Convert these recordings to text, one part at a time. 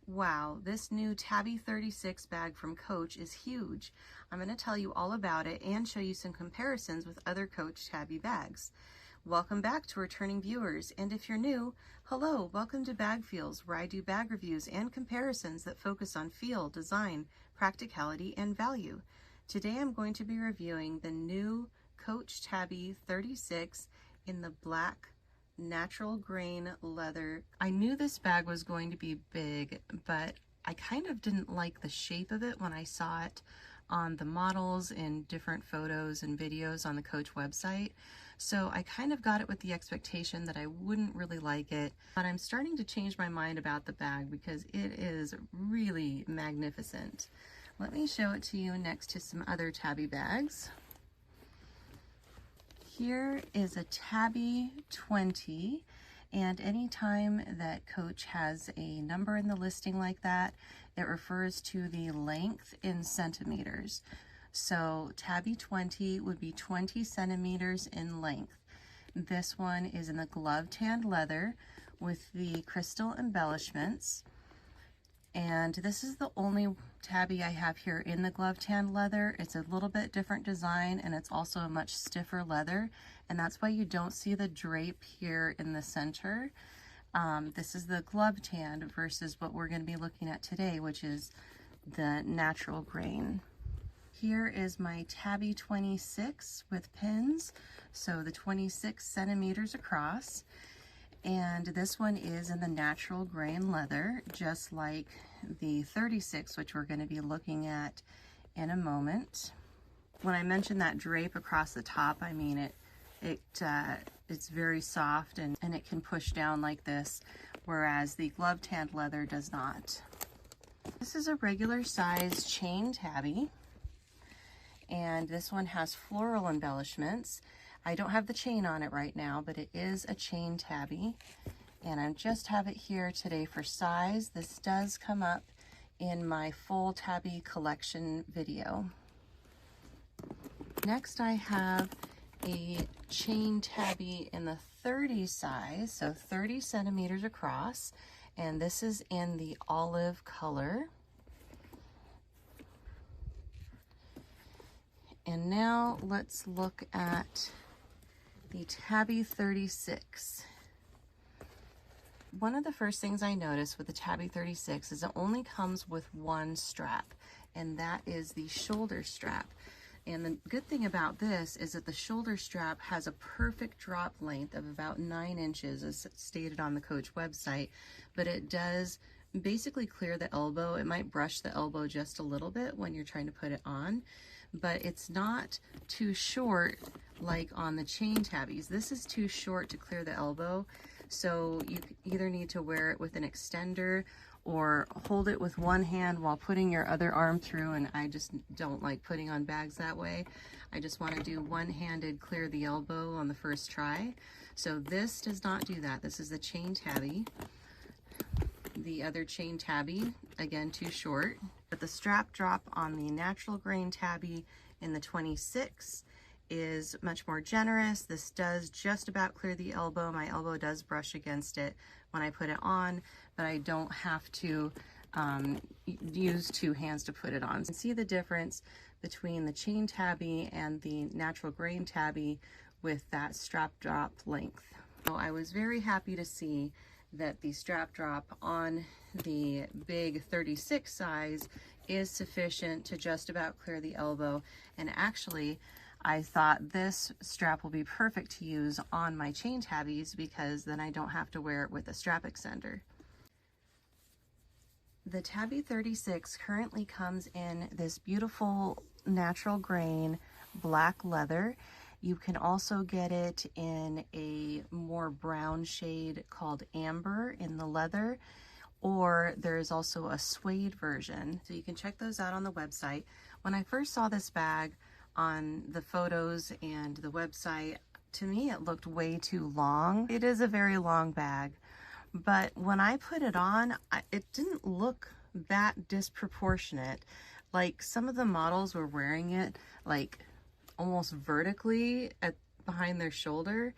Wow, this new Tabby 36 bag from Coach is huge. I'm going to tell you all about it and show you some comparisons with other Coach Tabby bags. Welcome back to returning viewers, and if you're new, hello, welcome to Bag Feels, where I do bag reviews and comparisons that focus on feel, design, practicality, and value. Today I'm going to be reviewing the new Coach Tabby 36 in the black natural grain leather. I knew this bag was going to be big, but I kind of didn't like the shape of it when I saw it on the models in different photos and videos on the Coach website. So I kind of got it with the expectation that I wouldn't really like it, but I'm starting to change my mind about the bag because it is really magnificent. Let me show it to you next to some other Tabby bags. Here is a Tabby 20, and anytime that Coach has a number in the listing like that, it refers to the length in centimeters. So Tabby 20 would be 20 centimeters in length. This one is in the glove tanned leather with the crystal embellishments. And this is the only Tabby I have here in the glove tanned leather. It's a little bit different design, and it's also a much stiffer leather, and that's why you don't see the drape here in the center. This is the glove tanned versus what we're going to be looking at today, which is the natural grain. Here is my Tabby 26 with pins, so the 26 centimeters across. And this one is in the natural grain leather, just like the 36, which we're going to be looking at in a moment. When I mentioned that drape across the top, I mean it's very soft and it can push down like this, whereas the glove tanned leather does not. This is a regular size chain Tabby, and this one has floral embellishments. I don't have the chain on it right now, but it is a chain Tabby, and I just have it here today for size. This does come up in my full Tabby collection video. Next I have a chain Tabby in the 30 size, so 30 centimeters across, and this is in the olive color. And now let's look at the Tabby 36. One of the first things I noticed with the Tabby 36 is it only comes with one strap, and that is the shoulder strap. And the good thing about this is that the shoulder strap has a perfect drop length of about 9 inches, as stated on the Coach website, but it does basically clear the elbow. It might brush the elbow just a little bit when you're trying to put it on, but it's not too short like on the chain Tabbies. This is too short to clear the elbow, so you either need to wear it with an extender or hold it with one hand while putting your other arm through, and I just don't like putting on bags that way. I just want to do one-handed clear the elbow on the first try. So this does not do that. This is the chain Tabby. The other chain Tabby, again, too short. But the strap drop on the natural grain Tabby in the 26 is much more generous. This does just about clear the elbow. My elbow does brush against it when I put it on, but I don't have to use two hands to put it on. You can see the difference between the chain Tabby and the natural grain Tabby with that strap drop length. So I was very happy to see that the strap drop on the big 36 size is sufficient to just about clear the elbow, and actually I thought this strap will be perfect to use on my chain Tabbies because then I don't have to wear it with a strap extender. The Tabby 36 currently comes in this beautiful natural grain black leather. You can also get it in a more brown shade called amber in the leather, or there's also a suede version. So you can check those out on the website. When I first saw this bag on the photos and the website, to me it looked way too long. It is a very long bag, but when I put it on, it didn't look that disproportionate. Like some of the models were wearing it like almost vertically behind their shoulder.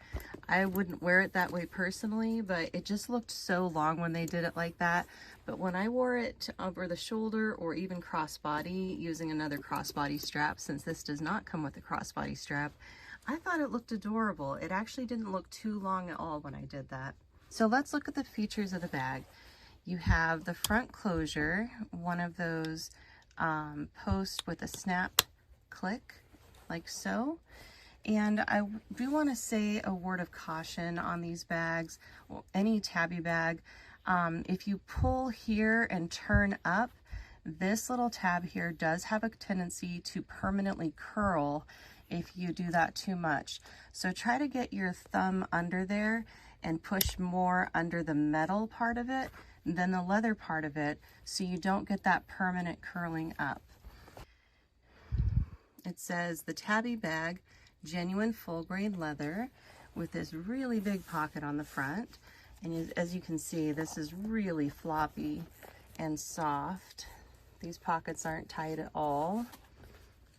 I wouldn't wear it that way personally, but it just looked so long when they did it like that. But when I wore it over the shoulder or even crossbody using another crossbody strap, since this does not come with a crossbody strap, I thought it looked adorable. It actually didn't look too long at all when I did that. So let's look at the features of the bag. You have the front closure, one of those posts with a snap click, like so. And I do want to say a word of caution on these bags, or any Tabby bag. If you pull here and turn up, this little tab here does have a tendency to permanently curl if you do that too much. So try to get your thumb under there and push more under the metal part of it than the leather part of it, so you don't get that permanent curling up. It says the Tabby bag, genuine full grain leather, with this really big pocket on the front. And as you can see, this is really floppy and soft. These pockets aren't tight at all.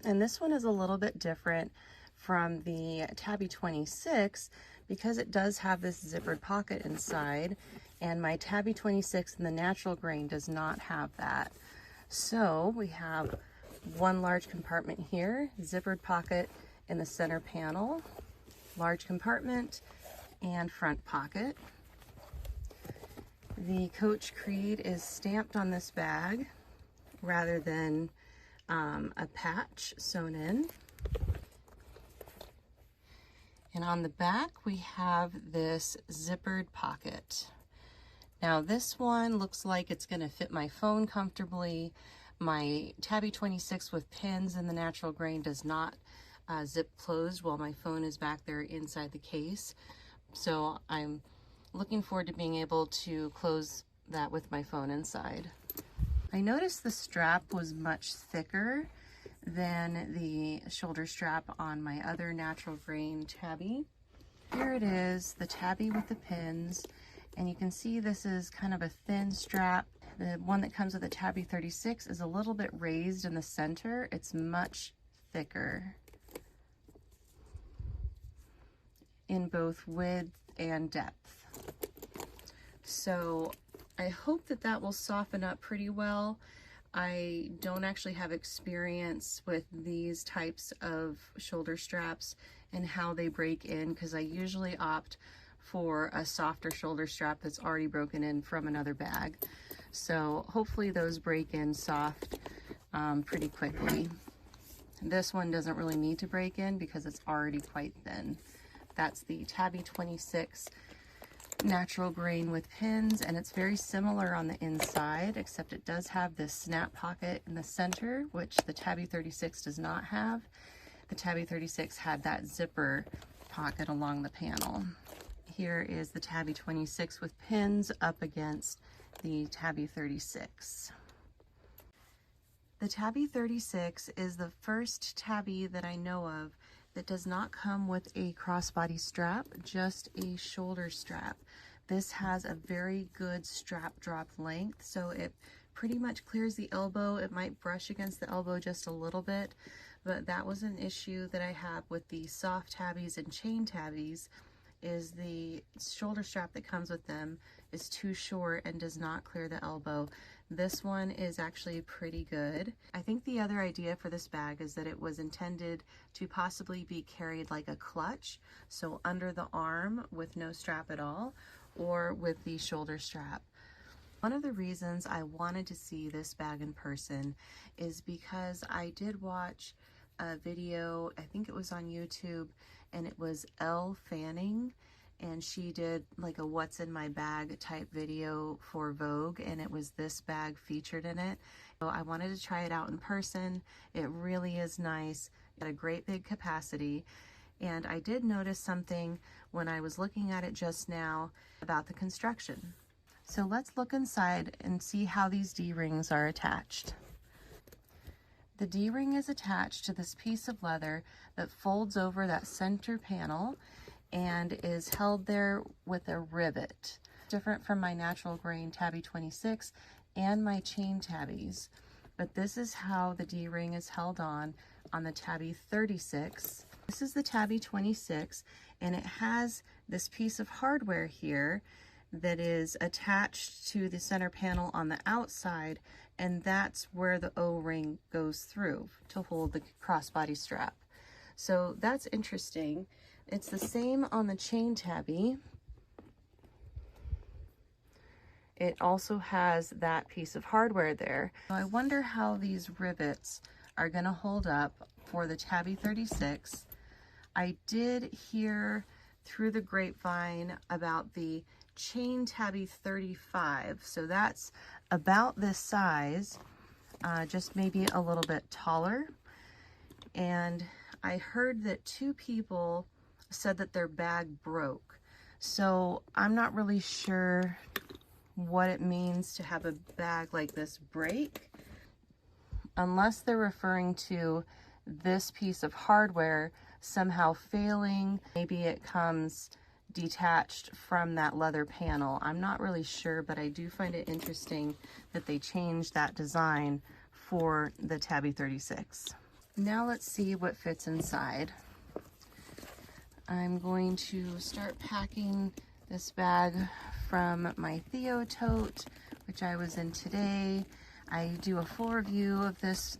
And this one is a little bit different from the Tabby 26 because it does have this zippered pocket inside, and my Tabby 26 in the natural grain does not have that. So we have one large compartment here, zippered pocket in the center panel, large compartment, and front pocket. The Coach Creed is stamped on this bag rather than a patch sewn in. And on the back we have this zippered pocket. Now this one looks like it's going to fit my phone comfortably. My Tabby 26 with pins in the natural grain does not zip closed while my phone is back there inside the case. So I'm looking forward to being able to close that with my phone inside. I noticed the strap was much thicker than the shoulder strap on my other natural grain Tabby. Here it is, the Tabby with the pins, and you can see this is kind of a thin strap. The one that comes with the Tabby 36 is a little bit raised in the center. It's much thicker in both width and depth. So I hope that that will soften up pretty well. I don't actually have experience with these types of shoulder straps and how they break in, because I usually opt for a softer shoulder strap that's already broken in from another bag. So hopefully those break in soft pretty quickly. This one doesn't really need to break in because it's already quite thin. That's the Tabby 26 natural grain with pins, and it's very similar on the inside, except it does have this snap pocket in the center, which the Tabby 36 does not have. The Tabby 36 had that zipper pocket along the panel. Here is the Tabby 26 with pins up against the Tabby 36. The Tabby 36 is the first Tabby that I know of that does not come with a crossbody strap, just a shoulder strap. This has a very good strap drop length, so it pretty much clears the elbow. It might brush against the elbow just a little bit, but that was an issue that I have with the soft Tabbies and chain Tabbies, is the shoulder strap that comes with them is too short and does not clear the elbow. This one is actually pretty good. I think the other idea for this bag is that it was intended to possibly be carried like a clutch, so under the arm with no strap at all, or with the shoulder strap. One of the reasons I wanted to see this bag in person is because I did watch a video, I think it was on YouTube, and it was Elle Fanning, and she did like a what's in my bag type video for Vogue, and it was this bag featured in it. So I wanted to try it out in person. It really is nice. It had a great big capacity, and I did notice something when I was looking at it just now about the construction. So let's look inside and see how these D-rings are attached. The D-ring is attached to this piece of leather that folds over that center panel and is held there with a rivet. Different from my natural grain Tabby 26 and my chain Tabbies, but this is how the D-ring is held on the Tabby 36. This is the Tabby 26, and it has this piece of hardware here that is attached to the center panel on the outside, and that's where the O-ring goes through to hold the crossbody strap. So that's interesting. It's the same on the chain Tabby. It also has that piece of hardware there. So I wonder how these rivets are gonna hold up for the Tabby 36. I did hear through the grapevine about the chain Tabby 35. So that's about this size, just maybe a little bit taller. And I heard that 2 people said that their bag broke. So I'm not really sure what it means to have a bag like this break, unless they're referring to this piece of hardware somehow failing. Maybe it comes detached from that leather panel. I'm not really sure, but I do find it interesting that they changed that design for the Tabby 36. Now let's see what fits inside. I'm going to start packing this bag from my Theo tote, which I was in today. I do a full review of this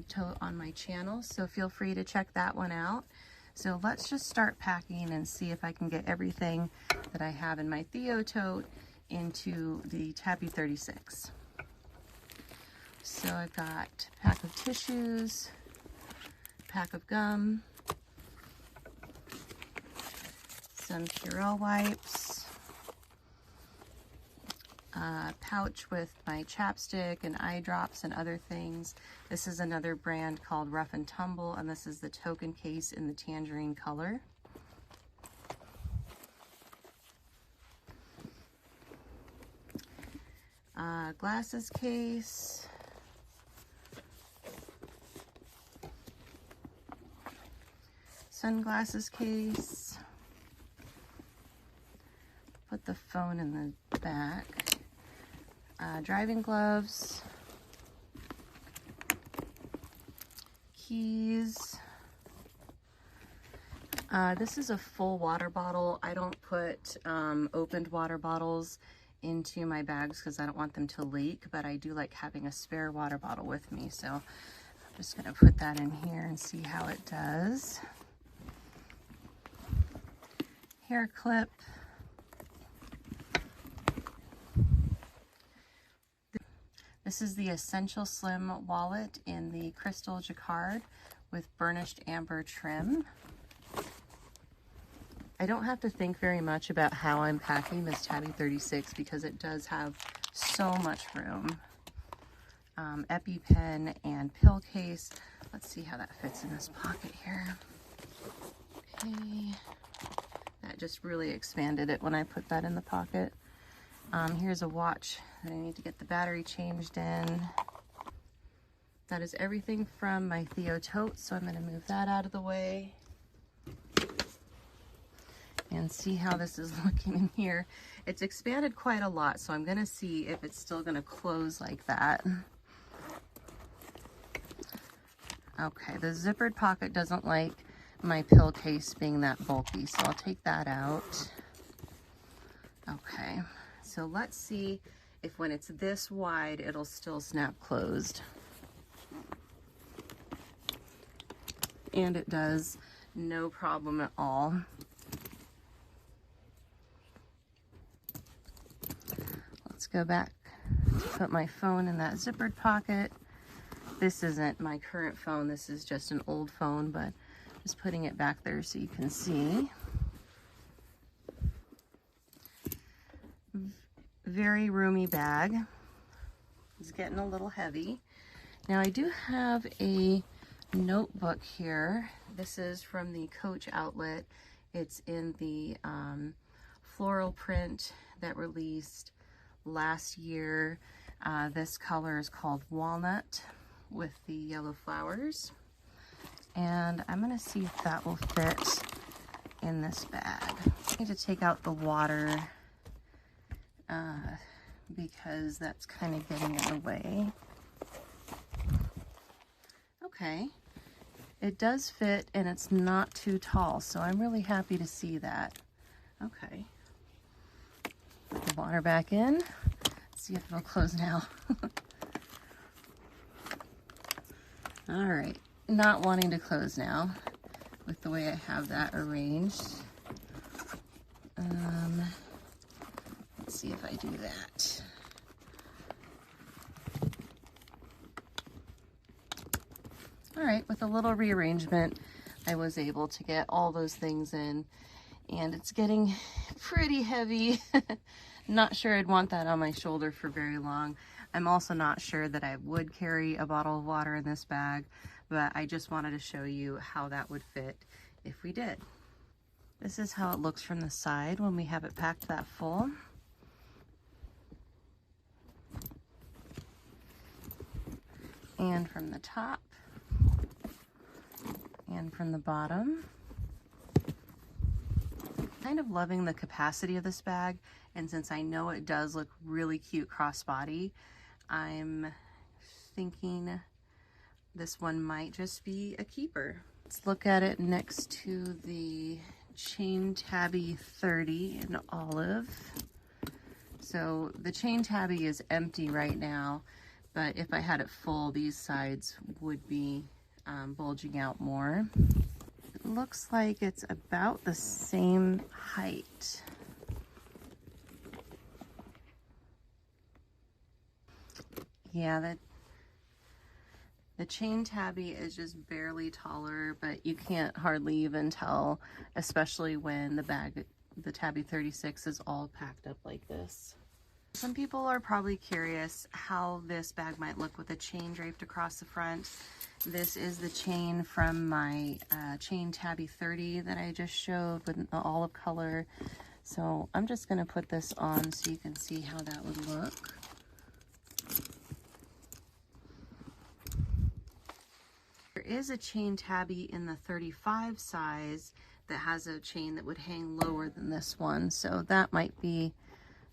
tote on my channel, so feel free to check that one out. So let's just start packing and see if I can get everything that I have in my Theo tote into the Tabby 36. So I've got a pack of tissues, a pack of gum, some Purell wipes, a pouch with my chapstick and eye drops and other things. This is another brand called Rough and Tumble, and this is the token case in the tangerine color. Glasses case, sunglasses case, put the phone in the back, driving gloves, keys. This is a full water bottle. I don't put opened water bottles into my bags because I don't want them to leak, but I do like having a spare water bottle with me. So I'm just gonna put that in here and see how it does. Hair clip. This is the Essential Slim wallet in the crystal jacquard with burnished amber trim. I don't have to think very much about how I'm packing this Tabby 36 because it does have so much room. EpiPen and pill case. Let's see how that fits in this pocket here. Okay. That just really expanded it when I put that in the pocket. Here's a watch that I need to get the battery changed in. That is everything from my Theo tote, so I'm going to move that out of the way and see how this is looking in here. It's expanded quite a lot, so I'm going to see if it's still going to close like that. Okay, the zippered pocket doesn't like my pill case being that bulky, so I'll take that out. Okay, so let's see if when it's this wide, it'll still snap closed. And it does, no problem at all. Let's go back to put my phone in that zippered pocket. This isn't my current phone, this is just an old phone, but just putting it back there so you can see. Very roomy bag. It's getting a little heavy. Now I do have a notebook here. This is from the Coach outlet. It's in the floral print that released last year. This color is called Walnut with the yellow flowers. And I'm gonna see if that will fit in this bag. I need to take out the water because that's kind of getting in the way. Okay, it does fit and it's not too tall, so I'm really happy to see that. Okay. Put the water back in. Let's see if it'll close now. All right, not wanting to close now with the way I have that arranged. Let's see if I do that. All right, with a little rearrangement, I was able to get all those things in, and it's getting pretty heavy. Not sure I'd want that on my shoulder for very long. I'm also not sure that I would carry a bottle of water in this bag, but I just wanted to show you how that would fit if we did. This is how it looks from the side when we have it packed that full. And from the top, and from the bottom. Kind of loving the capacity of this bag, and since I know it does look really cute crossbody, I'm thinking this one might just be a keeper. Let's look at it next to the chain Tabby 30 in olive. So the chain Tabby is empty right now, but if I had it full, these sides would be bulging out more. It looks like it's about the same height. Yeah, the chain Tabby is just barely taller, but you can't hardly even tell, especially when the Tabby 36 is all packed up like this. Some people are probably curious how this bag might look with a chain draped across the front. This is the chain from my chain Tabby 30 that I just showed with the olive color. So I'm just going to put this on so you can see how that would look. There is a chain Tabby in the 35 size that has a chain that would hang lower than this one. So that might be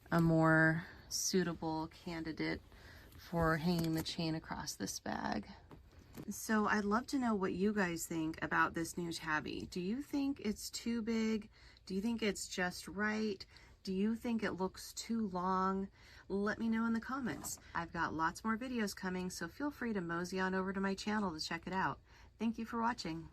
a more suitable candidate for hanging the chain across this bag. So I'd love to know what you guys think about this new Tabby. Do you think it's too big? Do you think it's just right? Do you think it looks too long? Let me know in the comments. I've got lots more videos coming, so feel free to mosey on over to my channel to check it out. Thank you for watching.